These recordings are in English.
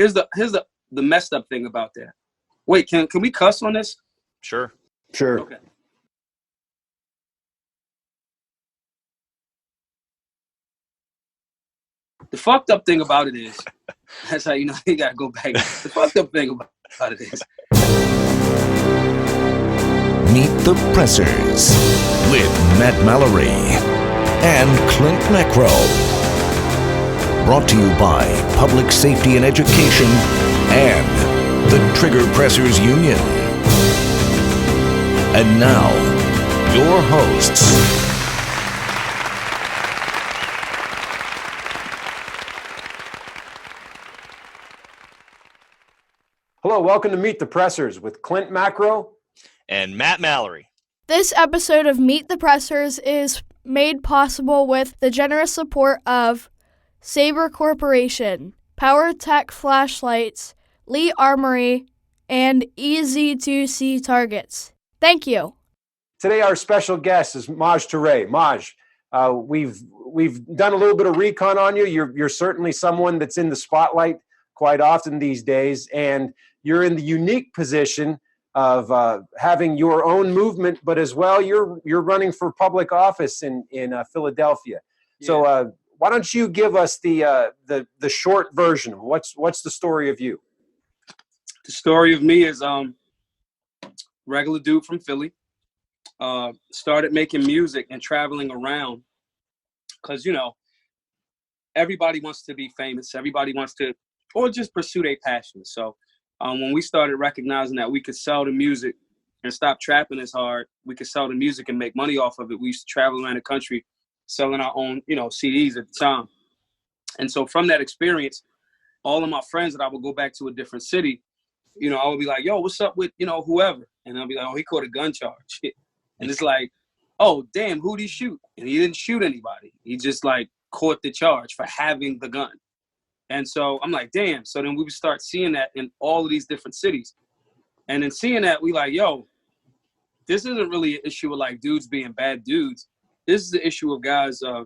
the messed up thing about that. Wait, can we cuss on this? Sure. Okay. The fucked up thing about it is, that's how you know you gotta go back. The fucked up thing about it is. Meet the Pressers with Matt Mallory and Clint Macro. Brought to you by Public Safety and Education and the Trigger Pressers Union. And now, your hosts. Hello, welcome to Meet the Pressers with Clint Macro and Matt Mallory. This episode of Meet the Pressers is made possible with the generous support of Sabre Corporation, Power Tech Flashlights, Lee Armory, and EZ2C Targets. Thank you. Today our special guest is Maj Toure. Maj, we've done a little bit of recon on you. You're certainly someone that's in the spotlight quite often these days, and you're in the unique position of having your own movement, but as well you're running for public office in Philadelphia. Yeah. So why don't you give us the short version? What's the story of you? The story of me is regular dude from Philly. Started making music and traveling around because everybody wants to be famous. Everybody wants to, or just pursue their passion. So when we started recognizing that we could sell the music and stop trapping as hard, we could sell the music and make money off of it. We used to travel around the country selling our own, CDs at the time. And so from that experience, all of my friends that I would go back to a different city, I would be like, yo, what's up with, whoever? And I'll be like, oh, he caught a gun charge. And it's like, oh, damn, who'd he shoot? And he didn't shoot anybody. He just caught the charge for having the gun. And so I'm like, damn. So then we would start seeing that in all of these different cities. And then seeing that, we like, yo, this isn't really an issue of dudes being bad dudes. This is the issue of guys, a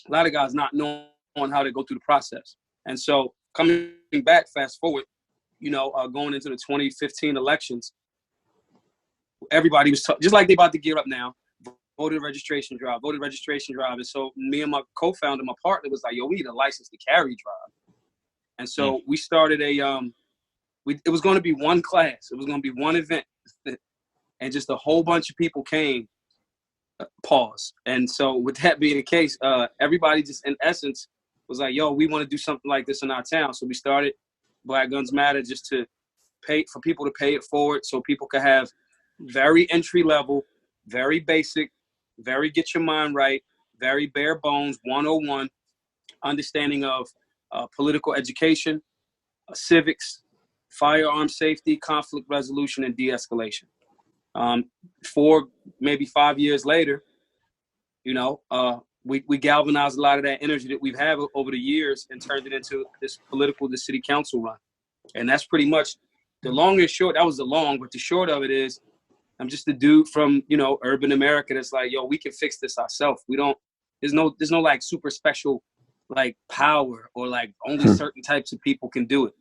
lot of guys not knowing how to go through the process. And so coming back, fast forward, going into the 2015 elections, everybody was just like they about to gear up now. Voter registration drive. And so me and my co-founder, my partner, was like, yo, we need a license to carry drive. And so we started it was going to be one class. It was going to be one event. And just a whole bunch of people came, pause. And so with that being the case, everybody just in essence was like, yo, we want to do something like this in our town. So we started Black Guns Matter just to pay for people to pay it forward so people could have very entry level, very basic, very get your mind right, very bare bones, 101 understanding of political education, civics, firearm safety, conflict resolution, and de-escalation. maybe 5 years later, we galvanized a lot of that energy that we've had over the years and turned it into this the city council run. And that's pretty much the long and short. That was the long, but the short of it is I'm just a dude from, urban America that's like, yo, we can fix this ourselves. There's no super special power or only certain types of people can do it.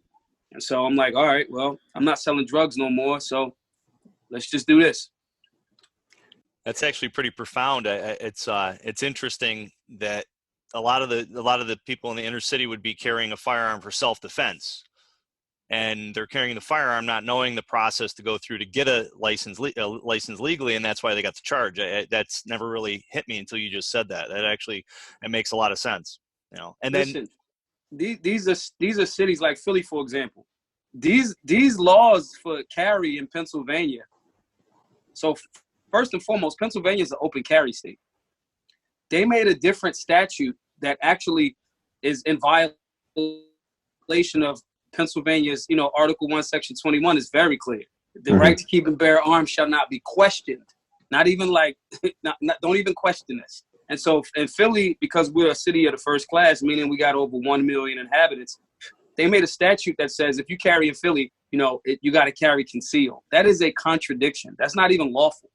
And so I'm like, all right, well, I'm not selling drugs no more. So let's just do this. That's actually pretty profound. It's interesting that a lot of the people in the inner city would be carrying a firearm for self-defense, and they're carrying the firearm not knowing the process to go through to get a license legally, and that's why they got the charge. That's never really hit me until you just said that. It makes a lot of sense. And listen, then these are cities like Philly, for example. These laws for carry in Pennsylvania. So first and foremost, Pennsylvania is an open carry state. They made a different statute that actually is in violation of Pennsylvania's, Article 1, Section 21 is very clear. The right to keep and bear arms shall not be questioned. Not even don't even question this. And so in Philly, because we're a city of the first class, meaning we got over 1 million inhabitants, they made a statute that says if you carry in Philly, you got to carry concealed. That is a contradiction. That's not even lawful.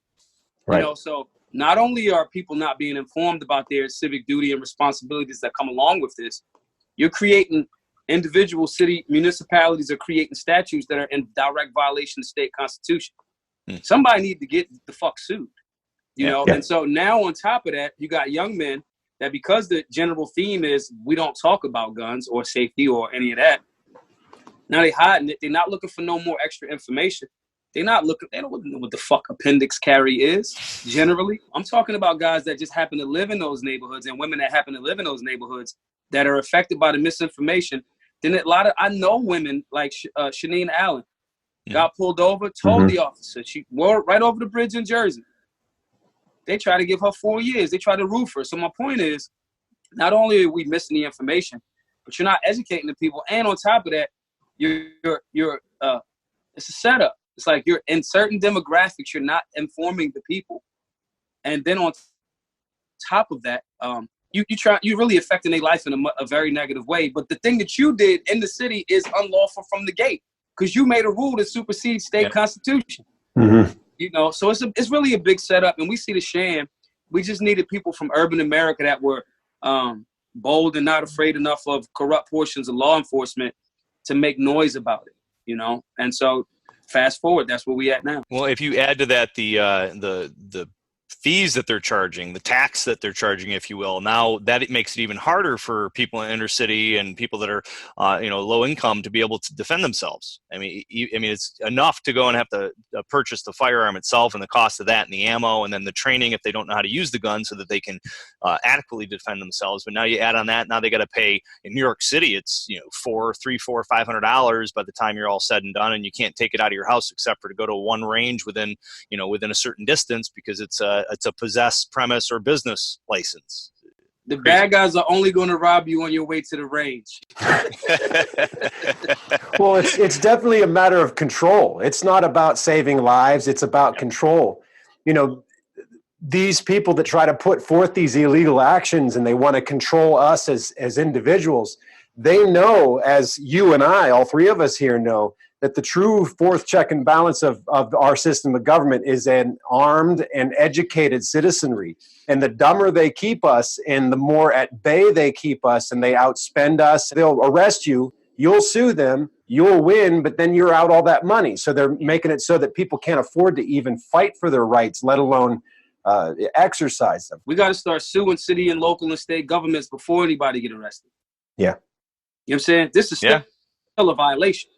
Right. So not only are people not being informed about their civic duty and responsibilities that come along with this, you're creating individual city municipalities are creating statutes that are in direct violation of the state constitution. Somebody need to get the fuck sued, you know? And so now on top of that, you got young men that, because the general theme is we don't talk about guns or safety or any of that, now they hiding it. They're not looking for no more extra information. They don't know what the fuck appendix carry is, generally. I'm talking about guys that just happen to live in those neighborhoods and women that happen to live in those neighborhoods that are affected by the misinformation. Then I know women like Shanine Allen got pulled over, told the officer. She wore right over the bridge in Jersey. They try to give her 4 years. They try to roof her. So my point is, not only are we missing the information, but you're not educating the people. And on top of that, it's a setup. It's like you're in certain demographics, you're not informing the people. And then on top of that, you're really affecting their life in a very negative way. But the thing that you did in the city is unlawful from the gate, because you made a rule that supersedes state constitution. You know, so it's really a big setup, and we see the sham. We just needed people from urban America that were bold and not afraid enough of corrupt portions of law enforcement to make noise about it, you know? And so fast forward, that's where we at now. Well, if you add to that the fees that they're charging, the tax that they're charging, if you will, now that it makes it even harder for people in inner city and people that are, low income to be able to defend themselves. I mean, it's enough to go and have to purchase the firearm itself and the cost of that and the ammo and then the training if they don't know how to use the gun so that they can adequately defend themselves. But now you add on that, now they got to pay in New York City. It's $500 by the time you're all said and done, and you can't take it out of your house except for to go to one range within a certain distance because it's a possess, premise, or business license. The bad guys are only going to rob you on your way to the range. Well, it's definitely a matter of control. It's not about saving lives. It's about control. You know, these people that try to put forth these illegal actions and they want to control us as individuals, they know, as you and I, all three of us here know, that the true fourth check and balance of our system of government is an armed and educated citizenry. And the dumber they keep us and the more at bay they keep us and they outspend us, they'll arrest you, you'll sue them, you'll win, but then you're out all that money. So they're making it so that people can't afford to even fight for their rights, let alone exercise them. We got to start suing city and local and state governments before anybody get arrested. Yeah. You know what I'm saying? This is still a violation.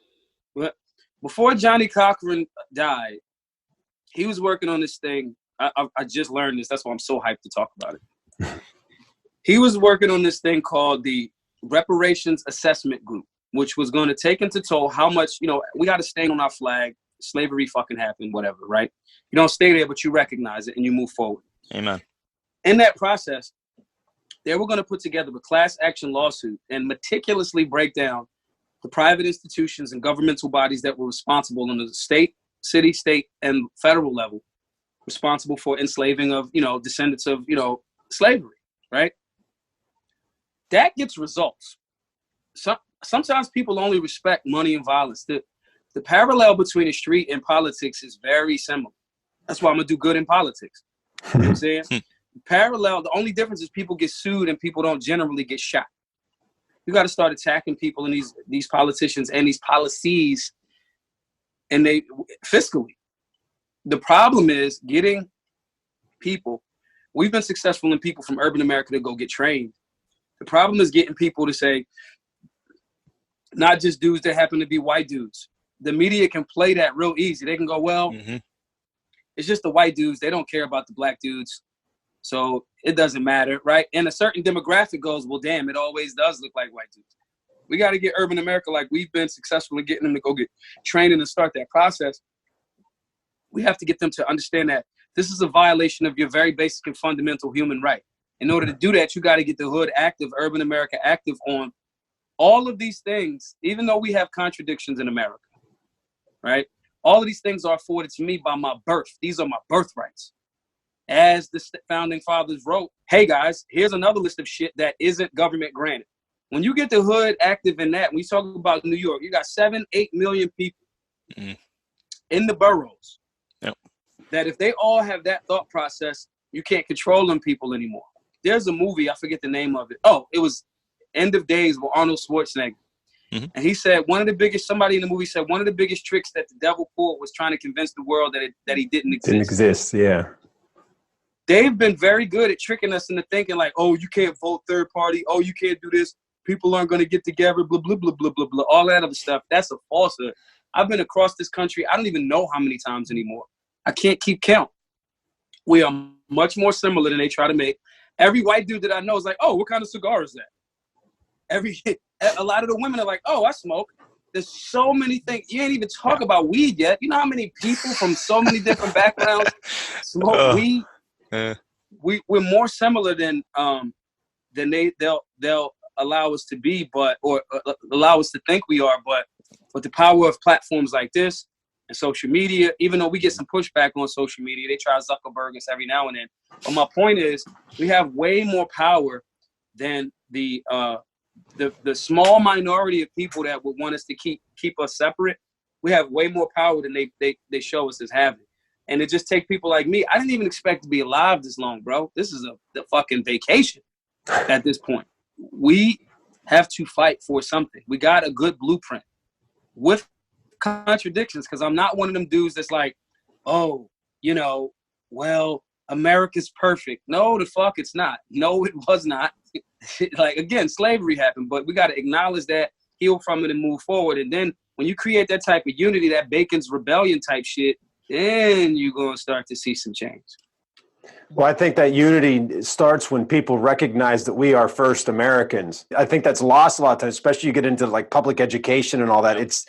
Before Johnny Cochran died, he was working on this thing. I just learned this. That's why I'm so hyped to talk about it. He was working on this thing called the Reparations Assessment Group, which was going to take into toll how much, we got a stain on our flag. Slavery fucking happened, whatever, right? You don't stay there, but you recognize it and you move forward. Amen. In that process, they were going to put together a class action lawsuit and meticulously break down the private institutions and governmental bodies that were responsible on the state, city, state, and federal level, responsible for enslaving of, descendants of, slavery, right? That gets results. Sometimes people only respect money and violence. The parallel between the street and politics is very similar. That's why I'm going to do good in politics. You know what I'm saying? Parallel, the only difference is people get sued and people don't generally get shot. You got to start attacking people and these politicians and these policies, and they fiscally. The problem is getting people. We've been successful in people from urban America to go get trained. The problem is getting people to say, not just dudes that happen to be white dudes. The media can play that real easy. They can go, well, it's just the white dudes. They don't care about the black dudes. So it doesn't matter, right? And a certain demographic goes, well, damn, it always does look like white dudes. We got to get urban America, like we've been successful in getting them to go get training and start that process. We have to get them to understand that this is a violation of your very basic and fundamental human right. In order to do that, you got to get the hood active, urban America active on all of these things, even though we have contradictions in America, right? All of these things are afforded to me by my birth. These are my birthrights. As the founding fathers wrote, hey guys, here's another list of shit that isn't government granted. When you get the hood active in that, when you talk about New York, you got 7-8 million people in the boroughs. That if they all have that thought process, you can't control them people anymore. There's a movie, I forget the name of it. Oh, it was End of Days with Arnold Schwarzenegger. Mhm. And he said somebody in the movie said one of the biggest tricks that the devil pulled was trying to convince the world that he didn't exist. Didn't exist, yeah. They've been very good at tricking us into thinking like, oh, you can't vote third party. Oh, you can't do this. People aren't going to get together, blah, blah, blah, blah, blah, blah, all that other stuff. That's a falsehood. I've been across this country. I don't even know how many times anymore. I can't keep count. We are much more similar than they try to make. Every white dude that I know is like, oh, what kind of cigar is that? A lot of the women are like, oh, I smoke. There's so many things. You ain't even talk about weed yet. You know how many people from so many different backgrounds smoke weed? We're more similar than they'll allow us to be, or allow us to think we are. But with the power of platforms like this and social media, even though we get some pushback on social media, they try to Zuckerberg us every now and then. But my point is, we have way more power than the small minority of people that would want us to keep us separate. We have way more power than they show us as having. And it just take people like me. I didn't even expect to be alive this long, bro. This is the fucking vacation at this point. We have to fight for something. We got a good blueprint with contradictions, because I'm not one of them dudes that's like, oh, well, America's perfect. No, the fuck it's not. No, it was not. Like, again, slavery happened, but we got to acknowledge that, heal from it, and move forward. And then when you create that type of unity, that Bacon's Rebellion type shit, then you're going to start to see some change. Well, I think that unity starts when people recognize that we are first Americans. I think that's lost a lot of times, especially you get into like public education and all that. It's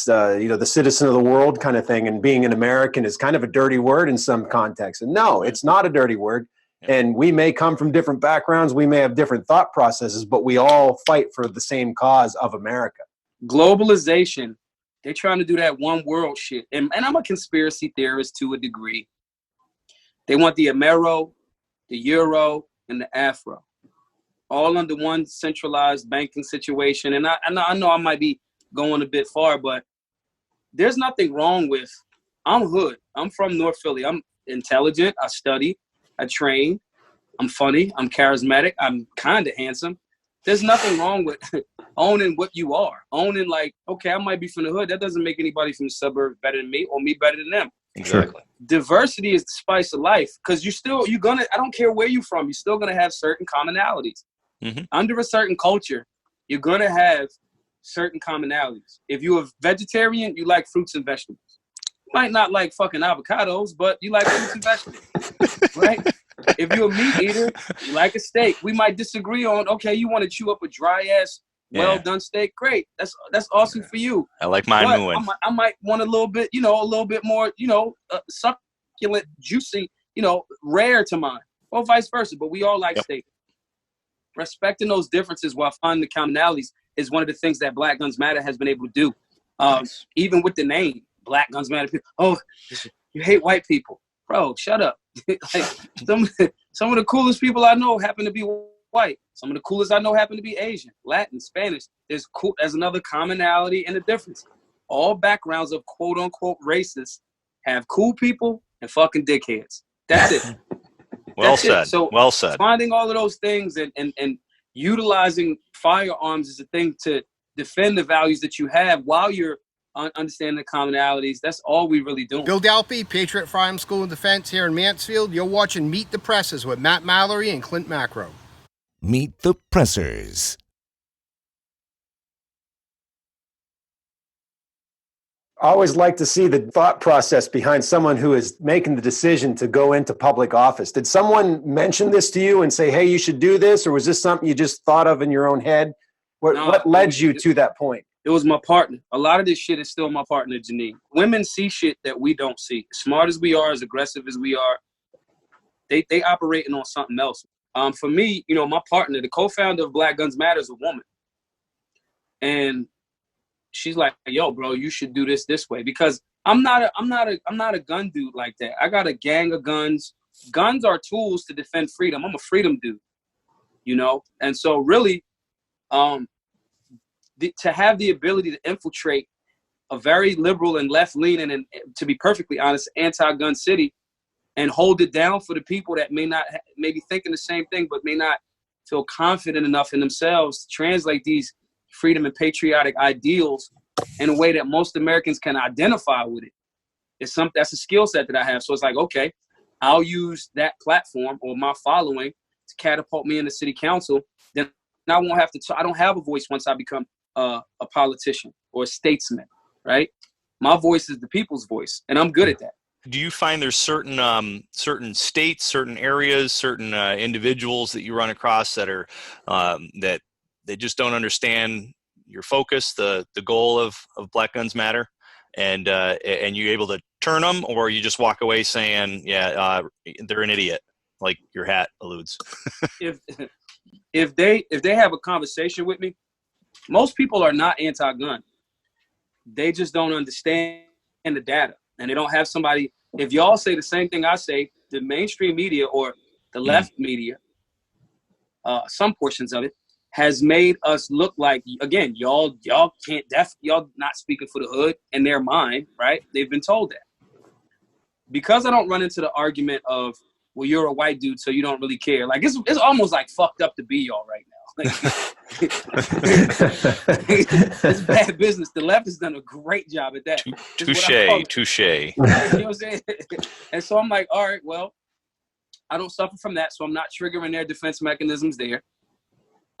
the citizen of the world kind of thing. And being an American is kind of a dirty word in some contexts. And no, it's not a dirty word. And we may come from different backgrounds. We may have different thought processes, but we all fight for the same cause of America. Globalization, they're trying to do that one world shit. And I'm a conspiracy theorist to a degree. They want the Amero, the Euro, and the Afro, all under one centralized banking situation. And I know I might be going a bit far, but there's nothing wrong with, I'm hood. I'm from North Philly. I'm intelligent. I study. I train. I'm funny. I'm charismatic. I'm kind of handsome. There's nothing wrong with owning what you are. Owning like, okay, I might be from the hood. That doesn't make anybody from the suburbs better than me or me better than them. Exactly. Diversity is the spice of life, because I don't care where you're from, you're still going to have certain commonalities. Mm-hmm. Under a certain culture, you're going to have certain commonalities. If you're a vegetarian, you like fruits and vegetables. You might not like fucking avocados, but you like fruits and vegetables, right? If you're a meat eater, you like a steak. We might disagree on, okay, you want to chew up a dry-ass, well-done steak. Great. That's awesome for you. I like mine mooing. I might want a little bit more, succulent, juicy, rare to mine, or vice versa. But we all like steak. Respecting those differences while finding the commonalities is one of the things that Black Guns Matter has been able to do. Even with the name, Black Guns Matter. People, oh, you hate white people. Bro, shut up. Like, some of the coolest people I know happen to be white. Some of the coolest I know happen to be Asian, Latin, Spanish. There's another commonality and a difference. All backgrounds of quote unquote racists have cool people and fucking dickheads. That's it. Well said. So well said. Finding all of those things and utilizing firearms is a thing to defend the values that you have while you're understanding the commonalities. That's all we really do. Bill Dalpy, Patriot Firearm School and Defense here in Mansfield. You're watching Meet the Pressers with Matt Mallory and Clint Macro. Meet the Pressers. I always like to see the thought process behind someone who is making the decision to go into public office. Did someone mention this to you and say, hey, you should do this? Or was this something you just thought of in your own head? What led you to that point? It was my partner. A lot of this shit is still my partner, Janine. Women see shit that we don't see. As smart as we are, as aggressive as we are, they operating on something else. For me, my partner, the co-founder of Black Guns Matter, is a woman. And she's like, yo, bro, you should do this way. Because I'm not a gun dude like that. I got a gang of guns. Guns are tools to defend freedom. I'm a freedom dude, And so really, to have the ability to infiltrate a very liberal and left-leaning and, to be perfectly honest, anti-gun city, and hold it down for the people that may be thinking the same thing, but may not feel confident enough in themselves to translate these freedom and patriotic ideals in a way that most Americans can identify with it. That's a skill set that I have. So it's like, okay, I'll use that platform or my following to catapult me into city council. Then I won't have to. I don't have a voice once I become a politician or a statesman, right? My voice is the people's voice, and I'm good at that. Do you find there's certain states, certain areas, certain individuals that you run across that are that they just don't understand your focus, the goal of Black Guns Matter, and you able to turn them, or you just walk away saying, yeah, they're an idiot, like your hat alludes? If they have a conversation with me, most people are not anti-gun. They just don't understand the data, and they don't have somebody. If y'all say the same thing I say, the mainstream media or the left media, some portions of it, has made us look like, again, y'all can't y'all not speaking for the hood in their mind, right? They've been told that. Because I don't run into the argument of, well, you're a white dude, so you don't really care. Like it's almost like fucked up to be y'all right now. Like, it's bad business. The left has done a great job at that. Touche. You know what I'm saying? And so I'm like, all right, well, I don't suffer from that, so I'm not triggering their defense mechanisms there.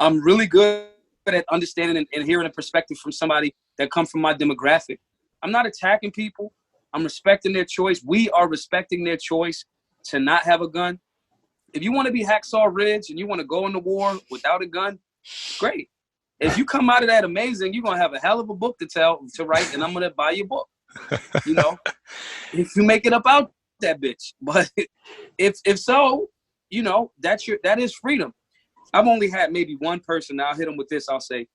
I'm really good at understanding and hearing a perspective from somebody that comes from my demographic. I'm not attacking people. I'm respecting their choice. We are respecting their choice to not have a gun. If you want to be Hacksaw Ridge and you want to go into war without a gun, great. If you come out of that amazing, you're going to have a hell of a book to write, and I'm going to buy your book. You know, if you make it up out that bitch. But if so, you know, that is freedom. I've only had maybe one person. I'll hit them with this. I'll say,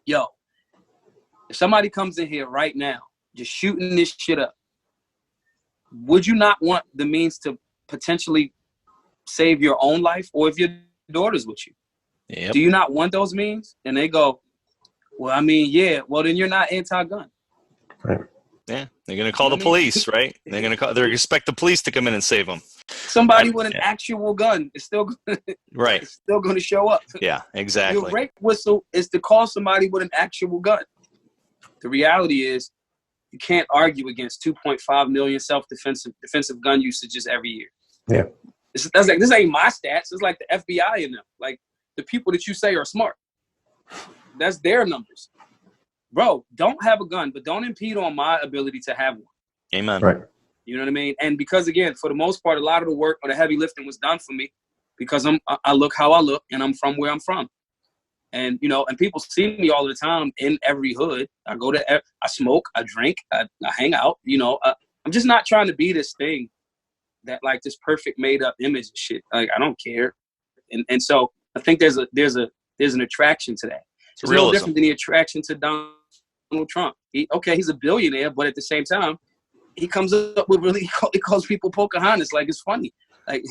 yo, if somebody comes in here right now, just shooting this shit up, would you not want the means to potentially save your own life, or if your daughter's with you? Yep. Do you not want those means? And they go, well, I mean, yeah. Well, then you're not anti-gun. Right. Yeah, they're gonna call the police, right? They expect the police to come in and save them. Somebody with an actual gun is still right. It's still going to show up. Yeah, exactly. Your rape whistle is to call somebody with an actual gun. The reality is, you can't argue against 2.5 million defensive gun usages every year. Yeah. This ain't my stats. It's like the FBI in them. Like the people that you say are smart. That's their numbers. Bro, don't have a gun, but don't impede on my ability to have one. Amen. Right. You know what I mean? And because, again, for the most part, a lot of the work or the heavy lifting was done for me because I look how I look and I'm from where I'm from. And, you know, and people see me all the time in every hood. I smoke, I drink, I hang out. You know, I'm just not trying to be this thing that like this perfect made up image and shit. Like, I don't care. And so I think there's an attraction to that. It's no different than the attraction to Donald Trump. He's a billionaire, but at the same time, he comes up with he calls people Pocahontas. Like, it's funny. Like,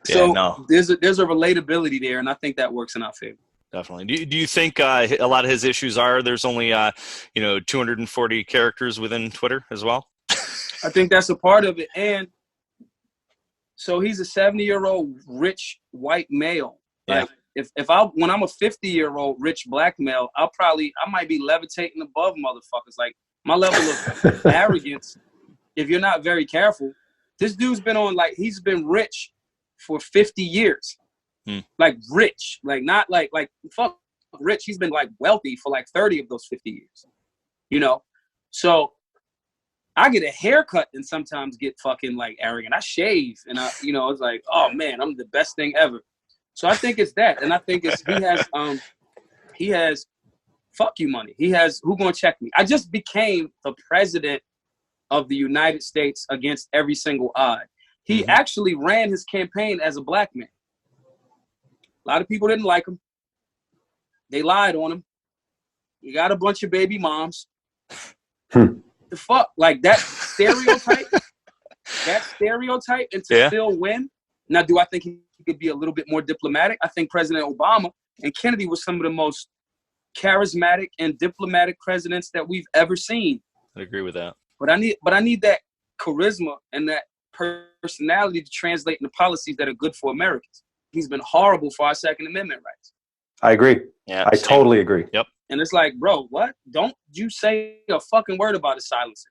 there's a relatability there, and I think that works in our favor. Definitely. Do you think a lot of his issues are there's only 240 characters within Twitter as well? I think that's a part of it. And so he's a 70-year-old rich white male. Yeah. Like, when I'm a 50-year-old rich black male, I might be levitating above motherfuckers. Like, my level of arrogance, if you're not very careful, this dude's been he's been rich for 50 years. Like, rich. Like, not like fuck rich. He's been like wealthy for like 30 of those 50 years. You know? So I get a haircut and sometimes get fucking like arrogant. I shave and it's like, oh man, I'm the best thing ever. So I think it's that. And I think he has fuck you money. He has who gonna check me. I just became the president of the United States against every single odd. He actually ran his campaign as a black man. A lot of people didn't like him. They lied on him. He got a bunch of baby moms. The fuck? Like, that stereotype? And to still win? Now, do I think he could be a little bit more diplomatic? I think President Obama and Kennedy were some of the most charismatic and diplomatic presidents that we've ever seen. I agree with that. But I need that charisma and that personality to translate into policies that are good for Americans. He's been horrible for our Second Amendment rights. I agree. Yeah, I same. totally agree. Yep. And it's like, bro, what? Don't you say a fucking word about a silencer.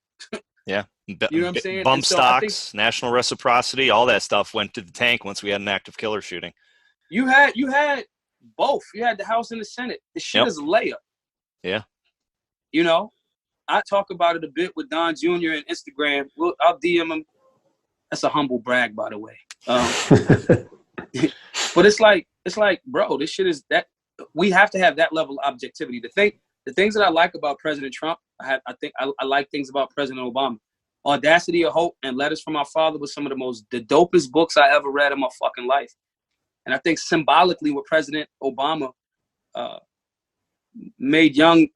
Yeah. You know what I'm saying? Bump And so I think stocks, national reciprocity, all that stuff went to the tank once we had an active killer shooting. you had both. You had the House and the Senate. The shit is a layup. Yeah. You know, I talk about it a bit with Don Jr. and Instagram. I'll DM him. That's a humble brag, by the way. But it's like, bro, this shit is that we have to have that level of objectivity. The things that I like about President Trump, I like things about President Obama. Audacity of Hope and Letters from Our Father was some of the dopest books I ever read in my fucking life. And I think symbolically what President Obama made young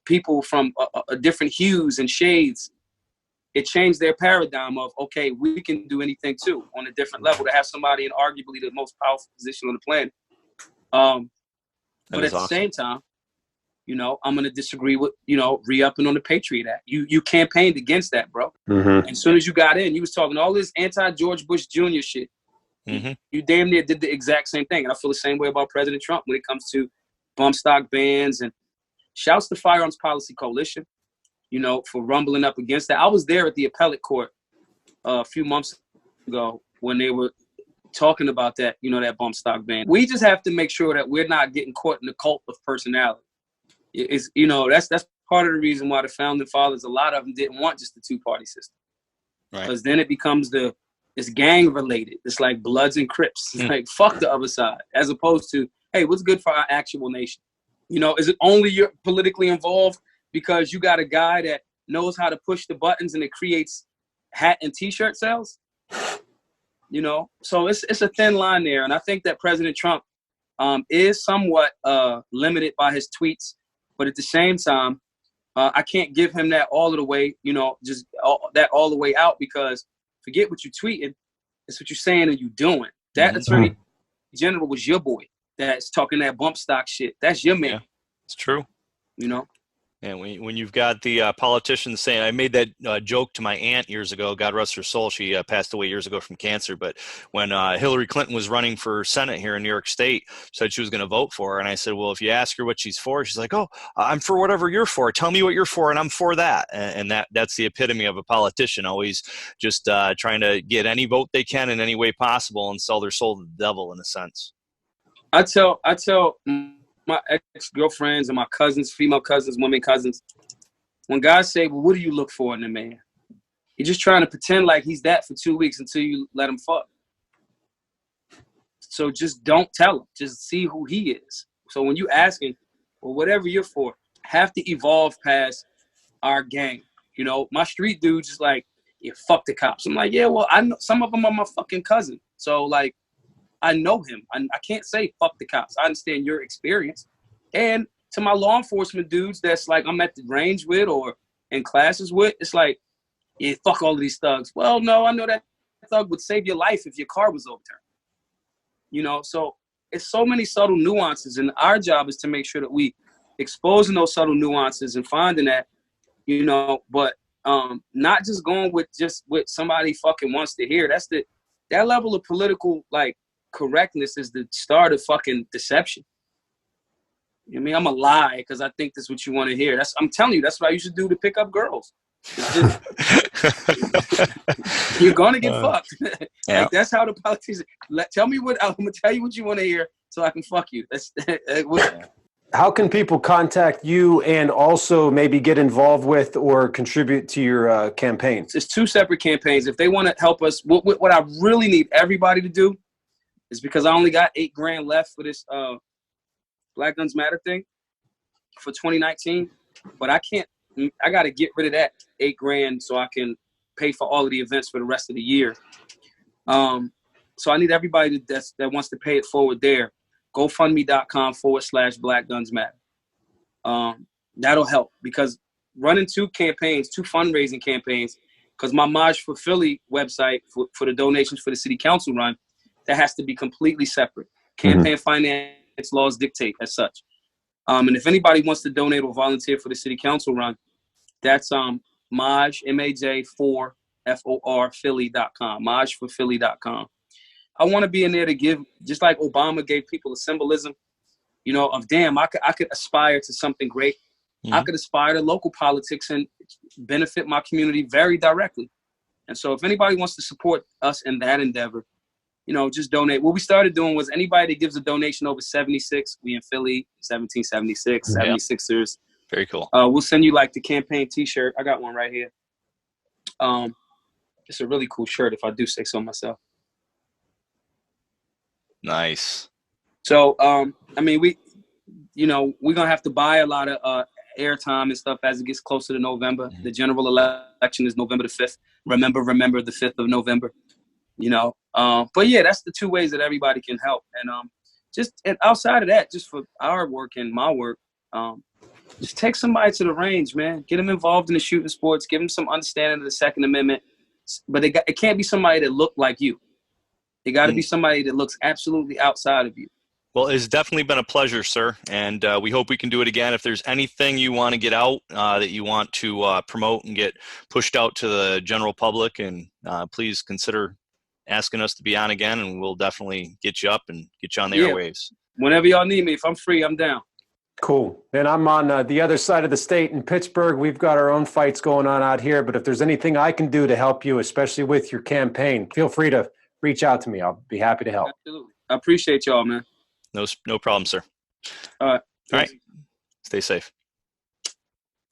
people from different hues and shades, it changed their paradigm of, okay, we can do anything too on a different level, to have somebody in arguably the most powerful position on the planet. But at the same time, you know, I'm going to disagree with, you know, re-upping on the Patriot Act. You campaigned against that, bro. Mm-hmm. And as soon as you got in, you was talking all this anti-George Bush Jr. shit. Mm-hmm. You damn near did the exact same thing. And I feel the same way about President Trump when it comes to bump stock bans. And shouts to Firearms Policy Coalition, you know, for rumbling up against that. I was there at the appellate court a few months ago when they were talking about that, you know, that bump stock ban. We just have to make sure that we're not getting caught in the cult of personality. It's, you know, that's part of the reason why the founding fathers, a lot of them didn't want just the two-party system. Right. Because then it becomes it's gang related. It's like Bloods and Crips. It's like, fuck the other side. As opposed to, hey, what's good for our actual nation? You know, is it only you're politically involved because you got a guy that knows how to push the buttons and it creates hat and t-shirt sales? You know, so it's a thin line there. And I think that President Trump is somewhat limited by his tweets. But at the same time, I can't give him that all of the way, you know, just all the way out, because forget what you're tweeting. It's what you're saying and you're doing. That Attorney General was your boy that's talking that bump stock shit. That's your man. Yeah, it's true. You know? And when you've got the politicians saying, I made that joke to my aunt years ago, God rest her soul, she passed away years ago from cancer, but when Hillary Clinton was running for Senate here in New York State, said she was going to vote for her, and I said, well, if you ask her what she's for, she's like, oh, I'm for whatever you're for. Tell me what you're for, and I'm for that. And that's the epitome of a politician, always just trying to get any vote they can in any way possible and sell their soul to the devil, in a sense. I tell my ex-girlfriends and my cousins, female cousins, women cousins, when guys say, well, what do you look for in a man? You're just trying to pretend like he's that for 2 weeks until you let him fuck. So just don't tell him. Just see who he is. So when you asking, well, whatever you're for, have to evolve past our gang. You know, my street dudes just like, yeah, fuck the cops. I'm like, yeah, well, I know some of them are my fucking cousin. So like, I know him. I can't say fuck the cops. I understand your experience. And to my law enforcement dudes that's like I'm at the range with or in classes with, it's like, yeah, fuck all of these thugs. Well, no, I know that thug would save your life if your car was overturned. You know, so it's so many subtle nuances. And our job is to make sure that we exposing those subtle nuances and finding that, you know, but not just going with just what somebody fucking wants to hear. That level of political, like, correctness is the start of fucking deception. I mean, I'm a lie because I think that's what you want to hear. I'm telling you, that's what I used to do to pick up girls. Just, you're gonna get fucked. Yeah. Like, that's how the politicians. Tell me what I'm gonna tell you what you want to hear, so I can fuck you. That's How can people contact you and also maybe get involved with or contribute to your campaigns? It's two separate campaigns. If they want to help us, what I really need everybody to do is, because I only got $8,000 left for this Black Guns Matter thing for 2019, but I got to get rid of that $8,000 so I can pay for all of the events for the rest of the year. So I need everybody that wants to pay it forward there. GoFundMe.com/Black Guns Matter. That'll help, because running two fundraising campaigns, because my Maj for Philly website for the donations for the city council run, that has to be completely separate. Campaign finance laws dictate as such. And if anybody wants to donate or volunteer for the city council run, that's Maj, MAJ4 FOR Philly.com, MajForPhilly.com. I want to be in there to give, just like Obama gave people a symbolism of damn, I could aspire to something great. I could aspire to local politics and benefit my community very directly. And so if anybody wants to support us in that endeavor, just donate. What we started doing was anybody that gives a donation over 76, we in Philly, 1776, 76ers. Very cool. We'll send you like the campaign T-shirt. I got one right here. It's a really cool shirt if I do say so myself. Nice. So, I mean, we're going to have to buy a lot of airtime and stuff as it gets closer to November. The general election is November the 5th. Remember the 5th of November, But yeah, that's the two ways that everybody can help. And outside of that, just for our work and my work, just take somebody to the range, man. Get them involved in the shooting sports. Give them some understanding of the Second Amendment. But it can't be somebody that look like you. It got to be somebody that looks absolutely outside of you. Well, it's definitely been a pleasure, sir, and we hope we can do it again. If there's anything you want to get out that you want to promote and get pushed out to the general public, and please consider asking us to be on again, and we'll definitely get you up and get you on the airwaves. Whenever y'all need me, if I'm free, I'm down. Cool. And I'm on the other side of the state in Pittsburgh. We've got our own fights going on out here, but if there's anything I can do to help you, especially with your campaign, feel free to reach out to me. I'll be happy to help. Absolutely. I appreciate y'all, man. No problem, sir. All right. Stay safe.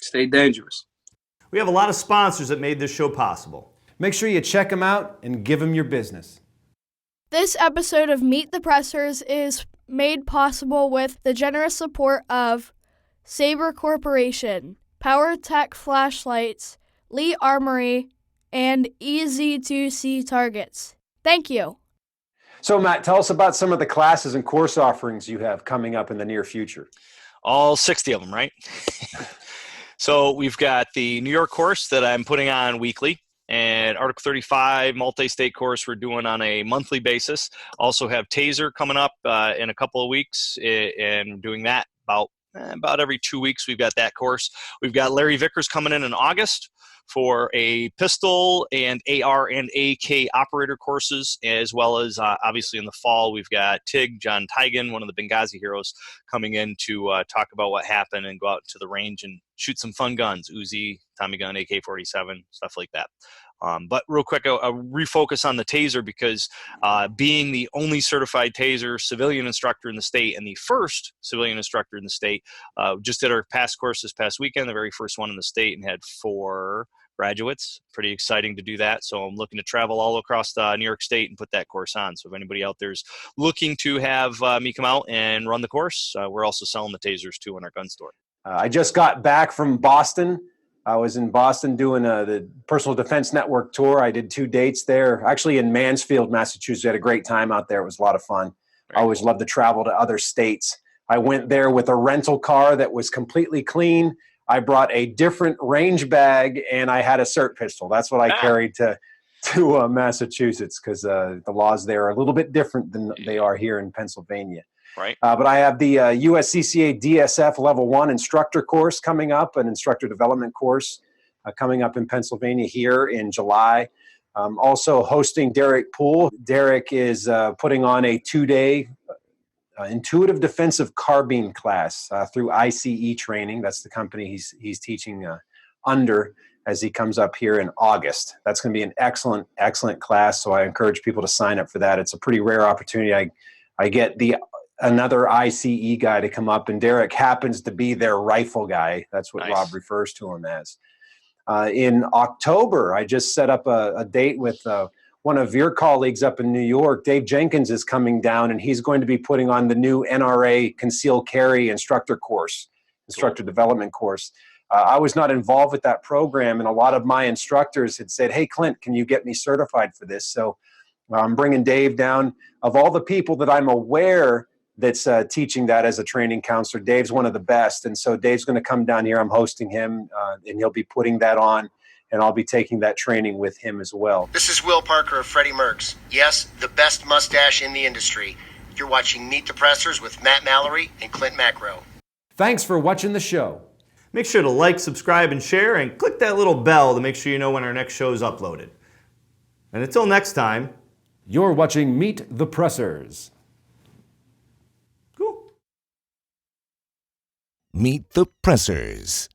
Stay dangerous. We have a lot of sponsors that made this show possible. Make sure you check them out and give them your business. This episode of Meet the Pressers is made possible with the generous support of Sabre Corporation, PowerTech Flashlights, Lee Armory, and EZ2C Targets. Thank you. So, Matt, tell us about some of the classes and course offerings you have coming up in the near future. All 60 of them, right? So we've got the New York course that I'm putting on weekly, and Article 35 multi-state course we're doing on a monthly basis. Also have Taser coming up in a couple of weeks, and doing that about every 2 weeks. We've got that course. We've got Larry Vickers coming in August for a pistol and AR and AK operator courses, as well as obviously in the fall, we've got Tig, John Tigan, one of the Benghazi heroes, coming in to talk about what happened and go out to the range and shoot some fun guns, Uzi, Tommy gun, AK-47, stuff like that. But real quick, a refocus on the Taser, because being the only certified Taser civilian instructor in the state and the first civilian instructor in the state, just did our past course this past weekend, the very first one in the state, and had 4 graduates. Pretty exciting to do that. So I'm looking to travel all across New York State and put that course on. So if anybody out there is looking to have me come out and run the course, we're also selling the Tasers too in our gun store. I just got back from Boston. I was in Boston doing the Personal Defense Network tour. I did 2 dates there, actually in Mansfield, Massachusetts. We had a great time out there. It was a lot of fun. I always love to travel to other states. I went there with a rental car that was completely clean. I brought a different range bag, and I had a SIRT pistol. That's what I carried to Massachusetts, because the laws there are a little bit different than they are here in Pennsylvania. Right. But I have the USCCA DSF Level 1 instructor course coming up, an instructor development course coming up in Pennsylvania here in July. Also hosting Derek Poole. Derek is putting on a 2-day intuitive defensive carbine class through ICE training. That's the company he's teaching under as he comes up here in August. That's going to be an excellent class. So I encourage people to sign up for that. It's a pretty rare opportunity. I get another ICE guy to come up, and Derek happens to be their rifle guy. That's what Rob refers to him as. In October, I just set up a date with one of your colleagues up in New York. Dave Jenkins is coming down, and he's going to be putting on the new NRA concealed carry instructor development course. I was not involved with that program, and a lot of my instructors had said, "Hey, Clint, can you get me certified for this?" So I'm bringing Dave down. Of all the people that I'm aware that's teaching that as a training counselor, Dave's one of the best. And so Dave's going to come down here. I'm hosting him, and he'll be putting that on, and I'll be taking that training with him as well. This is Will Parker of Freddie Mercs. Yes, the best mustache in the industry. You're watching Meet the Pressers with Matt Mallory and Clint Macro. Thanks for watching the show. Make sure to like, subscribe, and share, and click that little bell to make sure you know when our next show is uploaded. And until next time, You're watching Meet the Pressers. Meet the Pressers.